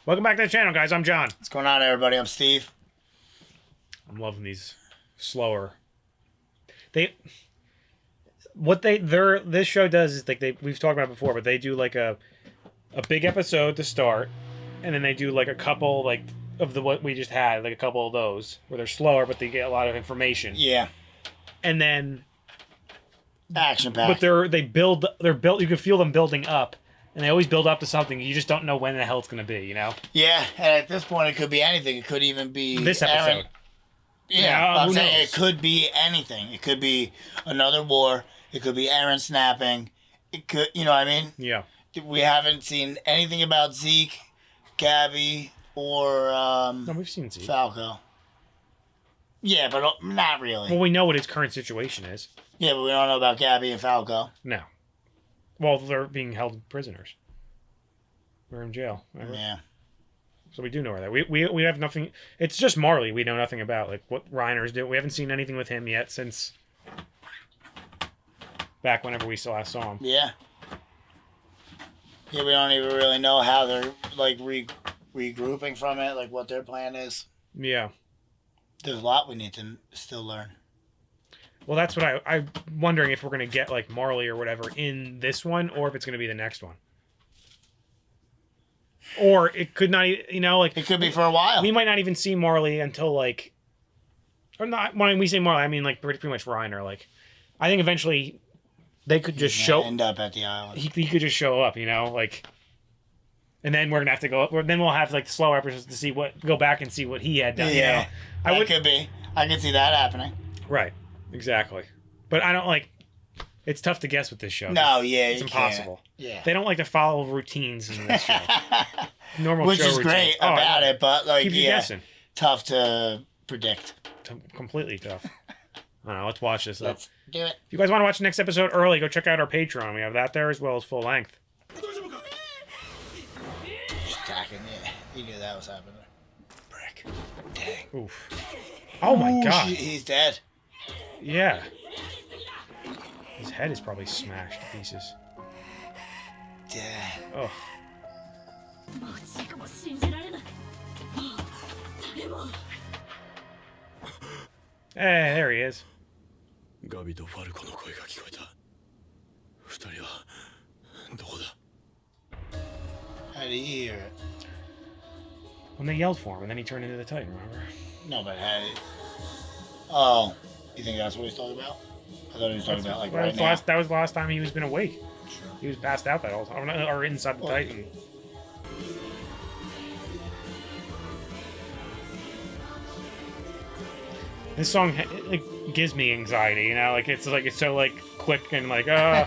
Welcome back to the channel, guys. I'm John. What's going on, everybody? I'm Steve. I'm loving these slower. This show does is like we've talked about it before, but they do like a big episode to start, and then they do like a couple like of what we just had, like a couple of those where they're slower, but they get a lot of information. Yeah. And then action packed. But they're built. You can feel them building up. And they always build up to something. You just don't know when the hell it's going to be, you know? Yeah, and at this point, it could be anything. It could even be... This episode. Aaron. Yeah, I'm saying it could be anything. It could be another war. It could be Aaron snapping. It could... You know what I mean? Yeah. We haven't seen anything about Zeke, Gabby, or... no, we've seen Zeke. Falco. Yeah, but not really. Well, we know what his current situation is. Yeah, but we don't know about Gabby and Falco. No. Well, they're being held prisoners. We're in jail. Remember? Yeah. So we do know where that. We have nothing. It's just Marley we know nothing about. Like what Reiner's doing. We haven't seen anything with him yet since back whenever we last saw him. Yeah. Yeah, we don't even really know how they're like regrouping from it, like what their plan is. Yeah. There's a lot we need to still learn. Well, that's what I'm wondering if we're going to get, like, Marley or whatever in this one, or if it's going to be the next one. Or it could not, you know, like... It could be for a while. We might not even see Marley until, like... Or not, when we say Marley, I mean, like, pretty much Reiner. Like, I think eventually they could just end up at the island. He could just show up, you know, like... And then we're going to have to go... Then we'll have, like, slow episodes to see go back and see what he had done, yeah. You know? Could be. I can see that happening. Right. Exactly. But I don't like... It's tough to guess with this show. No, yeah, it's impossible. Yeah. They don't like to follow routines in this show. Normal Which show is routines. great about it, but like, keep you guessing. Tough to predict. Completely tough. I don't know. Let's watch this. Let's do it. If you guys want to watch the next episode early, go check out our Patreon. We have that there as well as full length. Just attacking. Yeah, you knew that was happening. Brick. Dang. Oof. Oh my god. He's dead. Yeah. His head is probably smashed to pieces. Dang. Oh. Hey, there he is. How did he hear it? When they yelled for him, and then he turned into the Titan, remember? No, but had it... Oh. You think that's what he's talking about? I thought he was talking about, like, right now. That was the last time he was been awake. Sure. He was passed out that whole time. Or inside the Titan. This song, like, gives me anxiety, you know? Like, it's so, like, quick and, like, I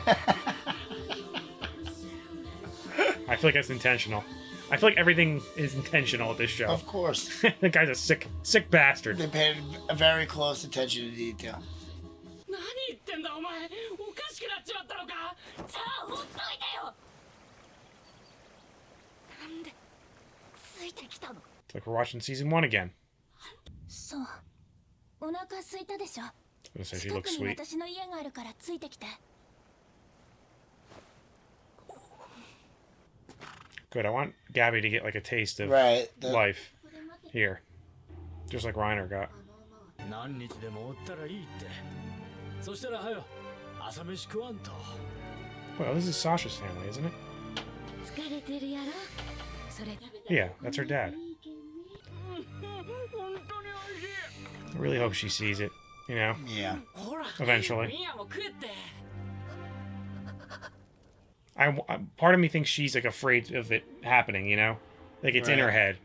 feel like that's intentional. I feel like everything is intentional at this show. Of course. The guy's a sick bastard. They paid a very close attention to detail. It's like we're watching season 1 again. I was gonna say she looks sweet. Good, I want Gabby to get like a taste of life here. Just like Reiner got. Well, this is Sasha's family, isn't it? Yeah, that's her dad. I really hope she sees it, you know? Yeah. Eventually. Part of me thinks she's like afraid of it happening, you know? Like it's in her head.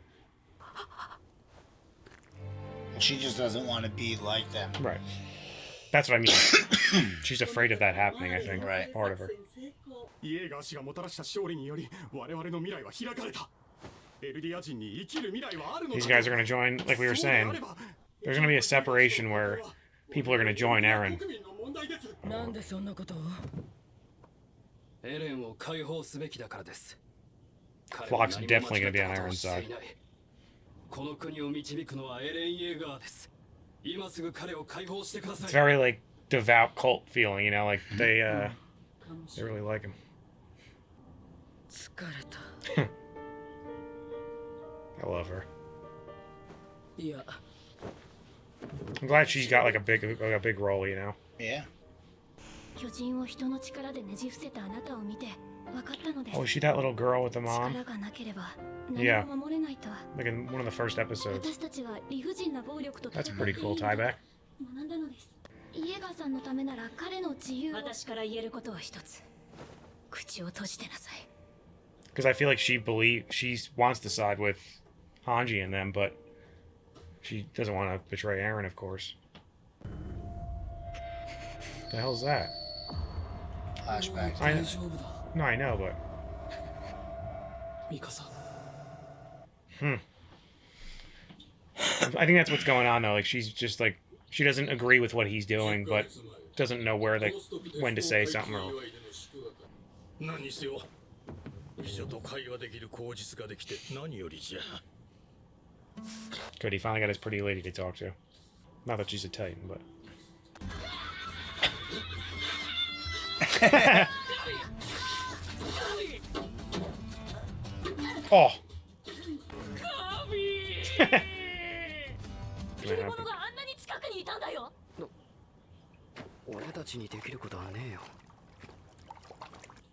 She just doesn't want to be like them. Right. That's what I mean. She's afraid of that happening, I think. Right. Part of her. These guys are going to join, like we were saying. There's going to be a separation where people are going to join Eren. Flock's definitely going to be on Eren's side. It's very like devout cult feeling, you know, like they really like him. I love her. Yeah. I'm glad she's got like a big role, you know. Yeah. Oh, is she that little girl with the mom? Yeah. Like in one of the first episodes. That's a pretty cool tie back. Because I feel like she wants to side with Hanji and them, but she doesn't want to betray Eren, of course. The hell's that? Flashback. No, I know, but... I think that's what's going on, though. Like, she's just, like... She doesn't agree with what he's doing, but doesn't know when to say something. Or... Good, he finally got his pretty lady to talk to. Not that she's a Titan, but... Oh!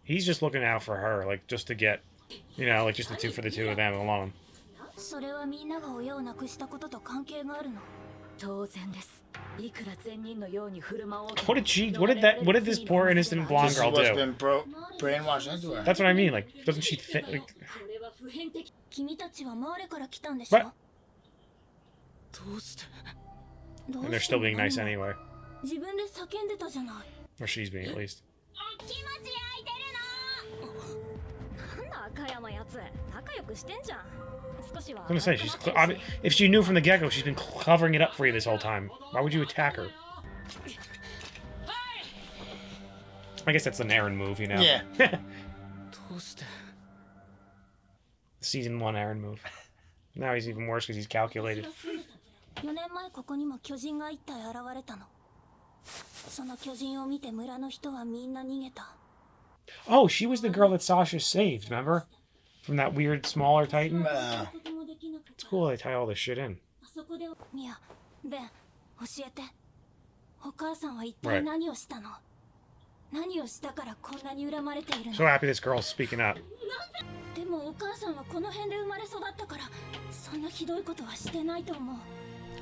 He's just looking out for her, like, just to get, you know, like, just for the two of them alone. What did this poor innocent blonde girl do? Been brainwashed into her. That's what I mean, like, doesn't she think, like... What? And they're still being nice anyway. Or she's being, at least. I was gonna say, if she knew from the get-go, she's been covering it up for you this whole time. Why would you attack her? I guess that's an Eren move, you know? Yeah. Season 1 Eren move. Now he's even worse because he's calculated. Oh, she was the girl that Sasha saved, remember? From that weird, smaller Titan? It's cool they tie all this shit in. Right. So happy this girl's speaking up.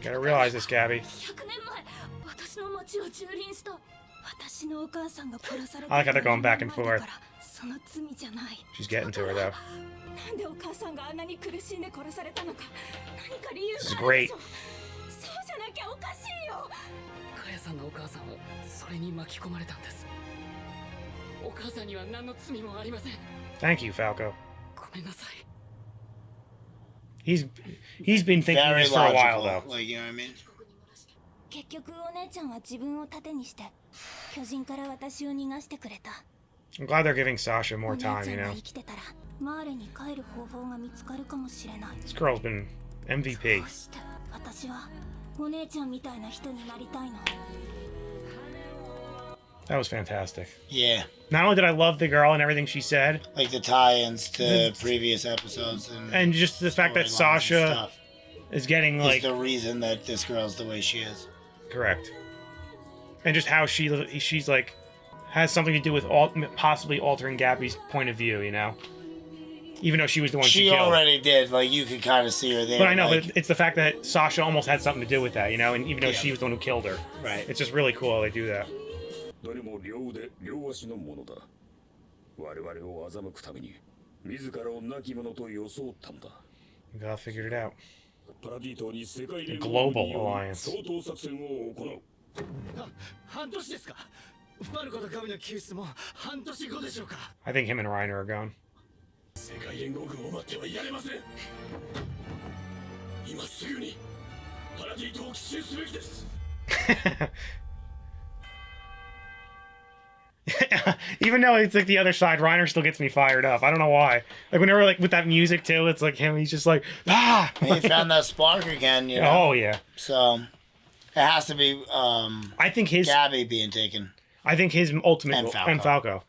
Gotta realize this, Gabby. I like how they're going back and forth. She's getting to her, though. This is great. Thank you, Falco. He's been thinking Very this for a while, though. Like, you know what I mean? I'm glad they're giving Sasha more time, you know. This girl's been MVP. That was fantastic. Yeah. Not only did I love the girl and everything she said, like the tie-ins to previous episodes, and just the fact that Sasha is getting like the reason that this girl's the way she is. Correct. And just how she's like has something to do with possibly altering Gabby's point of view, you know. Even though she was the one she killed. She already did. Like, you could kind of see her there. But I know, but it's the fact that Sasha almost had something to do with that, you know, and even though she was the one who killed her. Right. It's just really cool how they do that. God figured it out. A global alliance. I think him and Reiner are gone. Even though it's like the other side, Reiner still gets me fired up. I don't know why. Like whenever like with that music too, it's like him. He's just like ah. He found that spark again. You know? Oh yeah. So it has to be. I think his Gabby being taken. I think his ultimate and Falco.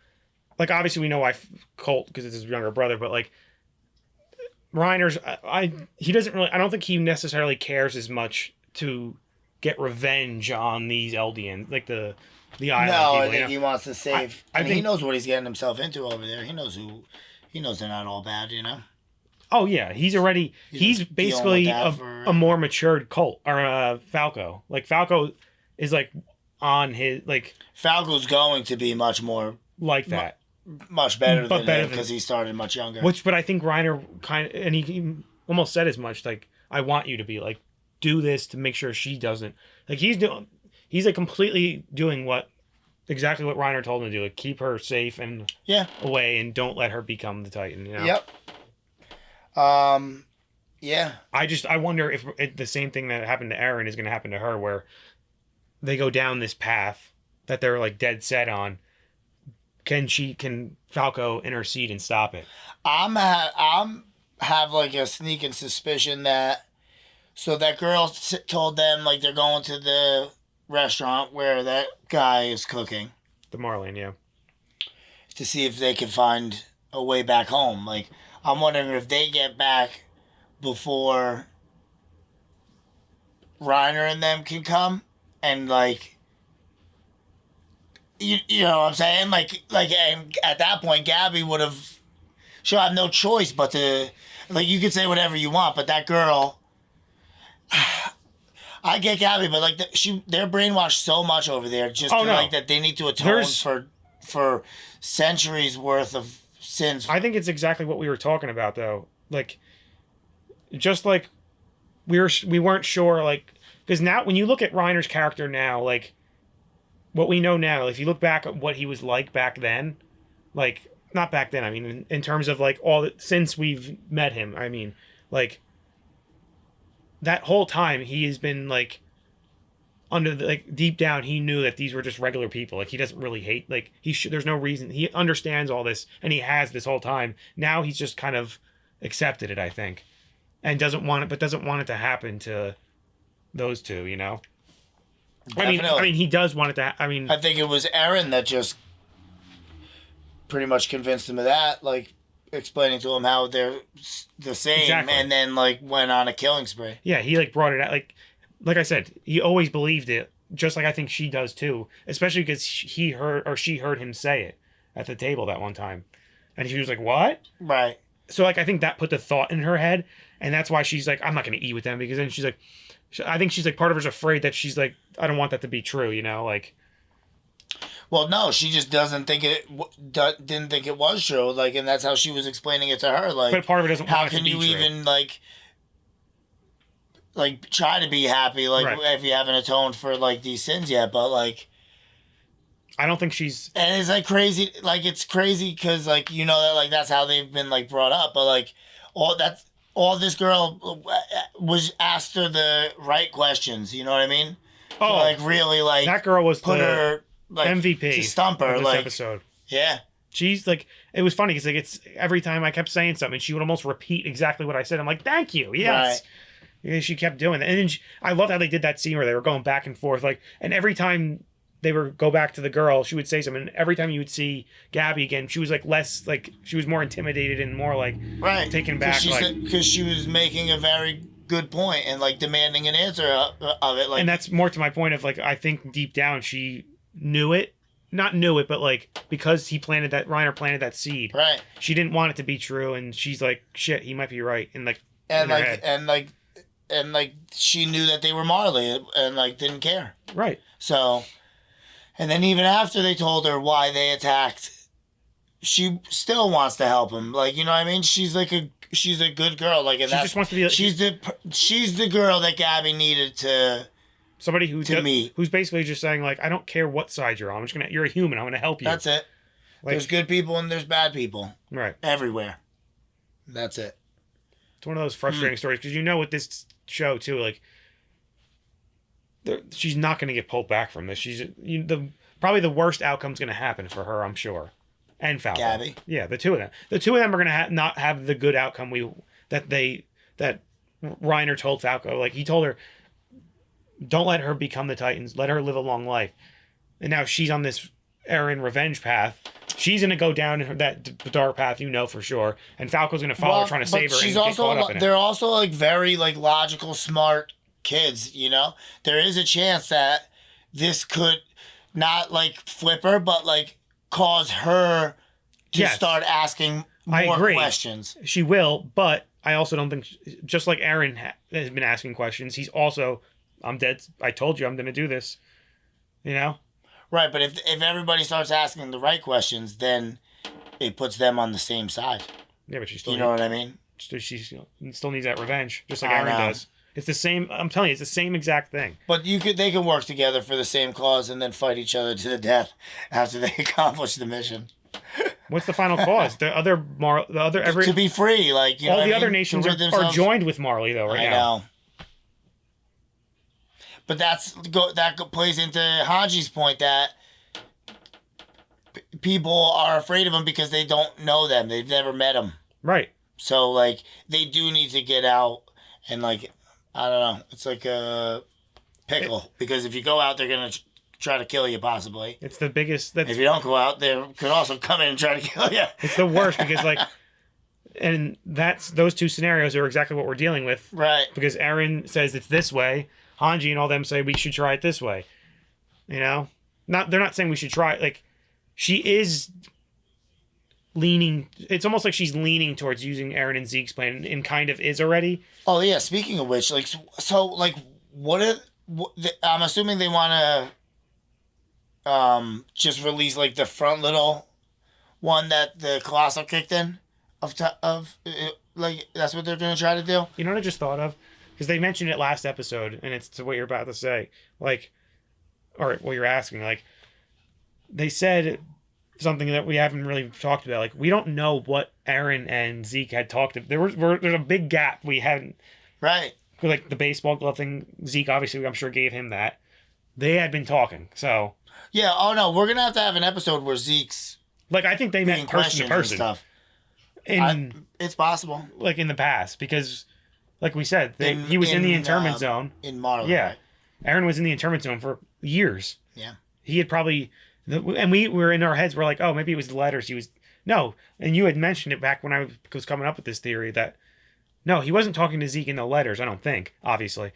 Like obviously we know why Colt because it's his younger brother, but like Reiner's he doesn't really. I don't think he necessarily cares as much to get revenge on these Eldians, like the island No, people. I think he wants to save. I think he knows what he's getting himself into over there. He knows they're not all bad, you know. Oh yeah, he's basically a more matured Colt or Falco. Like Falco is like on his like Falco's going to be much more like that, much better than him because he started much younger. But I think Reiner kind of, and he almost said as much, like, I want you to be like, do this to make sure she doesn't, like, he's like completely doing exactly what Reiner told him to do, like keep her safe and away and don't let her become the Titan, you know? Yep. Yeah. I wonder if the same thing that happened to Eren is going to happen to her, where they go down this path that they're like dead set on. Can Falco intercede and stop it? I'm have like a sneaking suspicion that girl told them like they're going to the restaurant where that guy is cooking. The Marlin, yeah. To see if they can find a way back home. Like, I'm wondering if they get back before Reiner and them can come, and like, you know what I'm saying? Like, and at that point, Gabby she'll have no choice but to, like, you could say whatever you want, but that girl, I get Gabby, but like, they're brainwashed so much over there, just like that they need to atone for centuries worth of sins. I think it's exactly what we were talking about, though. Like, just like we weren't sure, like, because now when you look at Reiner's character now, like, what we know now, if you look back at what he was like back then, like, not back then, I mean, in terms of like since we've met him, I mean, like, that whole time he has been like under the, like, deep down he knew that these were just regular people. Like, he doesn't really hate, like, there's no reason, he understands all this, and he has this whole time. Now he's just kind of accepted it, I think, and doesn't want it to happen to those two, you know. Definitely. I mean, he does want it to. I think it was Eren that just pretty much convinced him of that, like explaining to him how they're the same, exactly. And then like went on a killing spree. Yeah, he like brought it out. Like I said, he always believed it, just like I think she does too. Especially because she heard him say it at the table that one time, and she was like, "What?" Right. So like, I think that put the thought in her head, and that's why she's like, "I'm not going to eat with them," because then she's like, I think she's like, part of her's afraid that she's like, I don't want that to be true, you know, like. Well, no, she just didn't think it was true, like, and that's how she was explaining it to her, like. But part of it doesn't. How can you even like try to be happy, like, right, if you haven't atoned for like these sins yet? But like, I don't think she's. And it's like crazy, like it's crazy because like, you know, that like that's how they've been like brought up, but like all this girl was asked her the right questions, you know what I mean? Oh, so, like, really, like, that girl was put her like MVP to stump her, of this like, episode. Yeah, she's like, it was funny because like it's every time I kept saying something, she would almost repeat exactly what I said. I'm like, thank you, yes. Right. And she kept doing that, and then I loved how they did that scene where they were going back and forth, like, and every time they would go back to the girl, she would say something, and every time you would see Gabby again, she was like less, like, she was more intimidated and more like taken back, because she was making a very good point and like demanding an answer of it, like, and that's more to my point of like, I think deep down she not knew it, but like, because Reiner planted that seed, right? She didn't want it to be true, and she's like, shit, he might be right, and like, and like she knew that they were Marley and like didn't care, right? So. And then even after they told her why they attacked, she still wants to help him. Like, you know what I mean? She's a good girl. Like, and she just wants to be. Like, she's the girl that Gabby needed to. Somebody meet. Who's basically just saying like, I don't care what side you're on. You're a human. I'm gonna help you. That's it. Like, there's good people and there's bad people. Right. Everywhere. That's it. It's one of those frustrating stories because you know with this show too, like. She's not going to get pulled back from this. Probably the worst outcome's going to happen for her, I'm sure, and Falco. Gabby. Yeah, the two of them. The two of them are going to not have the good outcome that Reiner told Falco. Like, he told her, don't let her become the Titans. Let her live a long life. And now she's on this Eren revenge path. she's gonna go down that dark path, for sure, and Falco's gonna follow her, trying to save her. She's and also get caught up in it. they're also like very like logical, smart kids. There is a chance that this could not like flip her, but like cause her to start asking more questions. She will, but I also don't think, just like Aaron has been asking questions, he's also, I'm dead. I told you I'm going to do this. Right, but if everybody starts asking the right questions, then it puts them on the same side. Yeah, but she still, what I mean? She still needs that revenge, just like Aaron does. It's the same. I'm telling you, it's the same exact thing. But they can work together for the same cause and then fight each other to the death after they accomplish the mission. What's the final cause? To be free, like all the other nations are joined with Marley though right now. I know. But that plays into Hanji's point that people are afraid of him because they don't know them. They've never met them. Right. So like they do need to get out and like I don't know. It's like a pickle because if you go out, they're gonna try to kill you possibly. It's the biggest. If you don't go out, they could also come in and try to kill you. It's the worst because like. And those two scenarios are exactly what we're dealing with. Right. Because Aaron says it's this way. Hanji and all them say we should try it this way. They're not saying we should try it. Like, she is leaning. It's almost like she's leaning towards using Aaron and Zeke's plan, and kind of is already. Oh yeah. Speaking of which, like, so like, I'm assuming they want to just release like the front little one that the Colossal kicked in. Like that's what they're gonna try to do. You know what I just thought of? Because they mentioned it last episode, and it's to what you're about to say. Like, or what you're asking. Like, they said something that we haven't really talked about. Like, we don't know what Aaron and Zeke had talked about. There's a big gap we hadn't. Right. Like the baseball glove thing. Zeke obviously, I'm sure, gave him that. They had been talking, so. Yeah. Oh no, we're gonna have to have an episode where Zeke's. Like, I think they met person to person. Stuff. It's possible. Like in the past, because, like we said, he was in the internment zone. In Marley. Yeah. Right? Aaron was in the internment zone for years. Yeah. He had probably, and we were in our heads, we're like, oh, maybe it was the letters. No. And you had mentioned it back when I was coming up with this theory that, no, he wasn't talking to Zeke in the letters, I don't think, obviously.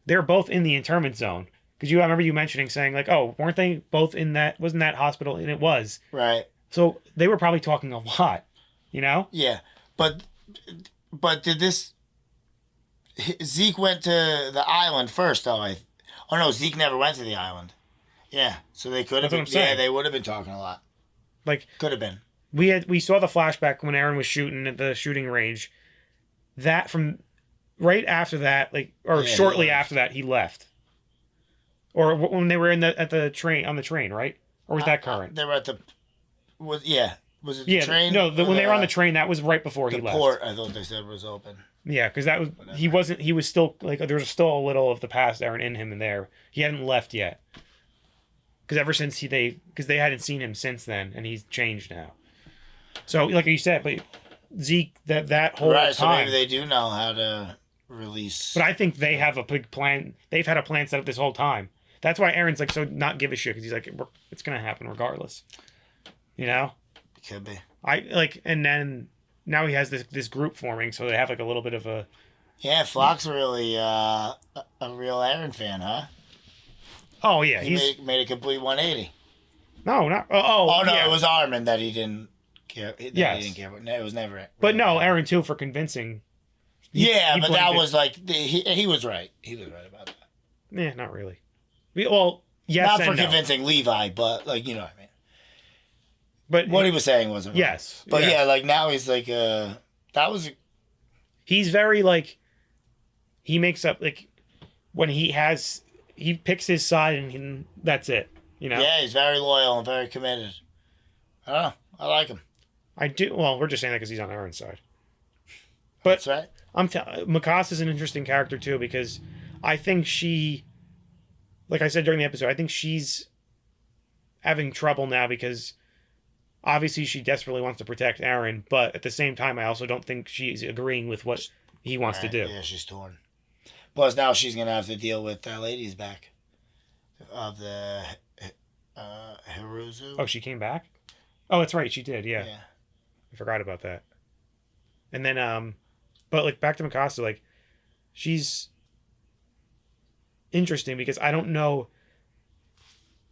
They're both in the internment zone. Because I remember you mentioning, saying like, oh, weren't they both in that, wasn't that hospital? And it was. Right. So they were probably talking a lot. Yeah, but did this? Zeke went to the island first, though. Oh no, Zeke never went to the island. Yeah, so they could have. That's what I'm saying. Yeah, they would have been talking a lot. Like could have been. We saw the flashback when Aaron was shooting at the shooting range. That from right after that, shortly after that, he left. Or when they were on the train, right? Or was that current? They were at the. Was it the train? No, when they were on the train, that was right before he left. The port, I thought they said, was open. Yeah, because that was he was still like there was still a little of the past Aaron in him in there. He hadn't left yet. Because ever since they hadn't seen him since then, and he's changed now. So like you said, but Zeke that whole time. So maybe they do know how to release. But I think they have a big plan. They've had a plan set up this whole time. That's why Aaron's like so not give a shit because he's like it's gonna happen regardless. Could be. And then now he has this group forming, so they have like a little bit of a. Yeah, Flock's really a real Aaron fan, huh? Oh yeah, he made a complete 180. No, not. It was Armin that he didn't care. He didn't care. It was never. But no, Aaron too for convincing. But that was like he was right. He was right about that. Yeah, not really. Yes, not for convincing Levi, but like you know what I mean. But what he was saying wasn't right. Yes. But yeah, like now he's like that was. He's very like. He makes up like, when he picks his side and that's it. Yeah, he's very loyal and very committed. I don't know. I like him. I do. Well, we're just saying that because he's on Aaron's side. But that's right. Mikasa's an interesting character too because I think she, like I said during the episode, I think she's having trouble now because. Obviously, she desperately wants to protect Aaron, but at the same time, I also don't think she's agreeing with what he wants to do. Yeah, she's torn. Plus, now she's going to have to deal with that lady's back. Of the Hiruzu. Oh, she came back? Oh, that's right. She did. Yeah. Yeah. I forgot about that. And then, but like back to Mikasa, like she's interesting because I don't know.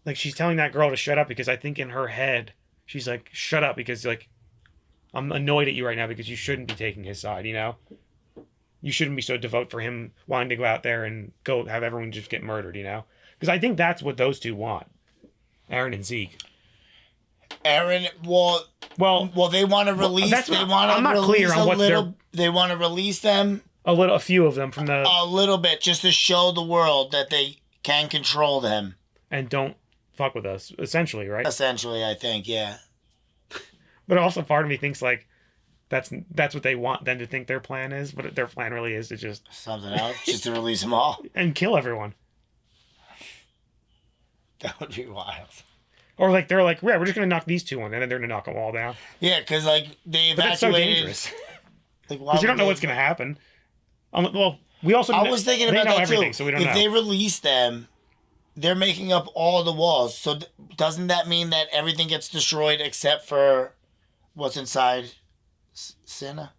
Like she's telling that girl to shut up because I think in her head she's like, shut up because like I'm annoyed at you right now because you shouldn't be taking his side, you know? You shouldn't be so devout for him wanting to go out there and go have everyone just get murdered, you know? Because I think that's what those two want. Eren and Zeke. Eren, well, they want to release. I'm not clear on what they want to release them. A few of them from the. A little bit, just to show the world that they can control them. And don't fuck with us, essentially, right? Essentially, I think, yeah. But also, part of me thinks like, that's what they want them to think their plan is, but their plan really is to just something else, just to release them all and kill everyone. That would be wild. Or like they're like, yeah, we're just gonna knock these two on, and then they're gonna knock them all down. Yeah, because like they evacuated. But that's so dangerous. Like, because you don't know what's gonna happen. Well, we also. I was thinking about that too. So we don't know. If they release them, they're making up all the walls. So doesn't that mean that everything gets destroyed except for what's inside Cinna?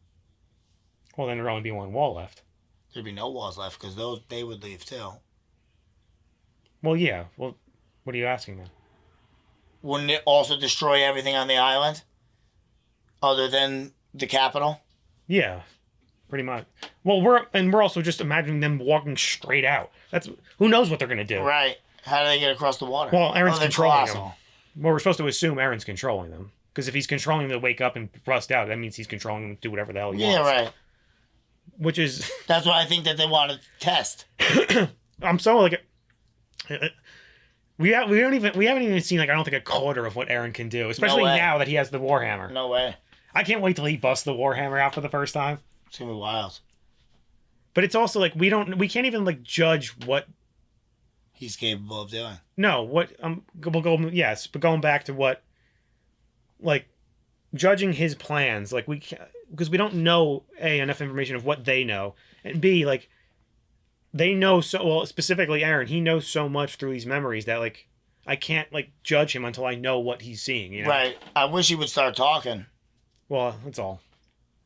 Well, then there'd only be one wall left. There'd be no walls left because they would leave too. Well, yeah. Well, what are you asking then? Wouldn't it also destroy everything on the island, other than the capital? Yeah, pretty much. Well, we're also just imagining them walking straight out. That's who knows what they're gonna do. Right. How do they get across the water? Well, Eren's controlling them. Well, we're supposed to assume Eren's controlling them. Because if he's controlling them to wake up and rust out, that means he's controlling them to do whatever the hell he wants. Yeah, right. Which is... That's what I think that they want to test. I'm so like... We haven't even seen like I don't think a quarter of what Eren can do, especially now that he has the Warhammer. No way. I can't wait till he busts the Warhammer out for the first time. It's gonna be wild. But it's also like we can't even like judge what he's capable of doing. No, what yes, but going back to what like judging his plans, like we can't, because we don't know enough information of what they know, and B, like they know so well, specifically Eren, he knows so much through these memories that like I can't like judge him until I know what he's seeing, you know? Right. I wish he would start talking. Well, that's all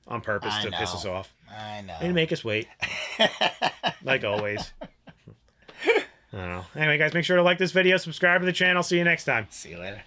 on purpose to piss us off. I know. And make us wait. Like always. I don't know. Anyway, guys, make sure to like this video, subscribe to the channel. See you next time. See you later.